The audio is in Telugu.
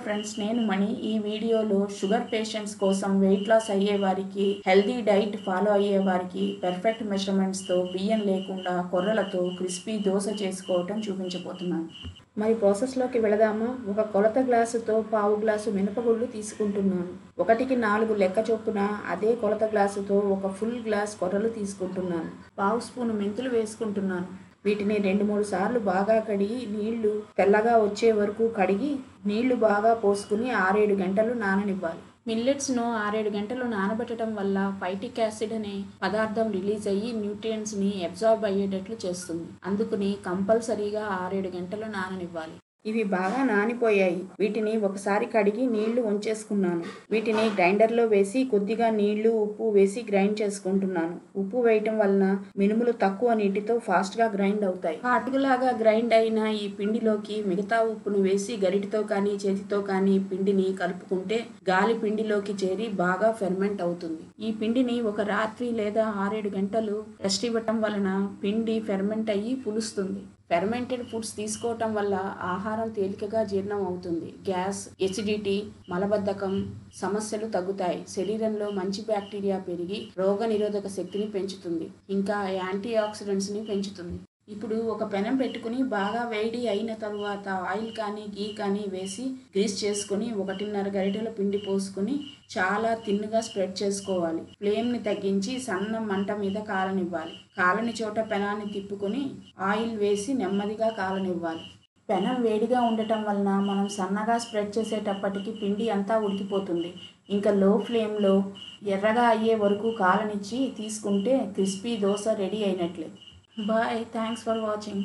ఫ్రెండ్స్, నేను మణి. ఈ వీడియోలో షుగర్ పేషెంట్స్ కోసం వెయిట్ లాస్ అయ్యే వారికి, హెల్దీ డైట్ ఫాలో అయ్యే వారికి పర్ఫెక్ట్ మెజర్మెంట్స్తో బియ్యం లేకుండా కొర్రలతో క్రిస్పీ దోశ చేసుకోవటం చూపించబోతున్నాను. మరి ప్రాసెస్లోకి వెళదామా? ఒక కొలత గ్లాసుతో పావు గ్లాసు మినపగుళ్ళు తీసుకుంటున్నాను. 1కి 4 లెక్క చొప్పున అదే కొలత గ్లాసుతో ఒక ఫుల్ గ్లాస్ కొర్రలు తీసుకుంటున్నాను. పావు స్పూను మెంతులు వేసుకుంటున్నాను. వీటిని 2-3 సార్లు బాగా కడిగి నీళ్లు తెల్లగా వచ్చే వరకు కడిగి నీళ్లు బాగా పోసుకుని 6-7 గంటలు నాననివ్వాలి. మిల్లెట్స్ను 6-7 గంటలు నానబెట్టడం వల్ల ఫైటిక్ యాసిడ్ అనే పదార్థం రిలీజ్ అయ్యి న్యూట్రియంట్స్ని అబ్జార్బ్ అయ్యేటట్లు చేస్తుంది. అందుకని కంపల్సరీగా 6-7 గంటలు నాననివ్వాలి. ఇవి బాగా నానిపోయాయి. వీటిని ఒకసారి కడిగి నీళ్లు వంచేసుకున్నాను. వీటిని గ్రైండర్లో వేసి కొద్దిగా నీళ్లు, ఉప్పు వేసి గ్రైండ్ చేసుకుంటున్నాను. ఉప్పు వేయటం వలన మినుములు తక్కువ నీటితో ఫాస్ట్గా గ్రైండ్ అవుతాయి. అటుకులాగా గ్రైండ్ అయిన ఈ పిండిలోకి మిగతా ఉప్పును వేసి గరిటితో కానీ చేతితో కానీ పిండిని కలుపుకుంటే గాలి పిండిలోకి చేరి బాగా ఫెర్మెంట్ అవుతుంది. ఈ పిండిని ఒక రాత్రి లేదా 6-7 గంటలు రెస్ట్ ఇవ్వటం వలన పిండి ఫెర్మెంట్ అయ్యి పులుస్తుంది. ఫెర్మెంటెడ్ ఫుడ్స్ తీసుకోవటం వల్ల ఆహారం తేలికగా జీర్ణం అవుతుంది. గ్యాస్, ఎసిడిటీ, మలబద్ధకం సమస్యలు తగ్గుతాయి. శరీరంలో మంచి బ్యాక్టీరియా పెరిగి రోగనిరోధక శక్తిని పెంచుతుంది. ఇంకా యాంటీ ఆక్సిడెంట్స్ని పెంచుతుంది. ఇప్పుడు ఒక పెనం పెట్టుకుని బాగా వేడి అయిన తరువాత ఆయిల్ కానీ గీ కానీ వేసి గ్రీస్ చేసుకుని 1.5 గరిటెల పిండి పోసుకుని చాలా తిన్నుగా స్ప్రెడ్ చేసుకోవాలి. ఫ్లేమ్ని తగ్గించి సన్న మంట మీద కాలనివ్వాలి. కాలని చోట పెనాన్ని తిప్పుకొని ఆయిల్ వేసి నెమ్మదిగా కాలనివ్వాలి. పెనం వేడిగా ఉండటం వలన మనం సన్నగా స్ప్రెడ్ చేసేటప్పటికి పిండి అంతా ఉడికిపోతుంది. ఇంకా లో ఫ్లేమ్లో ఎర్రగా అయ్యే వరకు కాలనిచ్చి తీసుకుంటే క్రిస్పీ దోశ రెడీ అయినట్లే. Bye. Thanks for watching.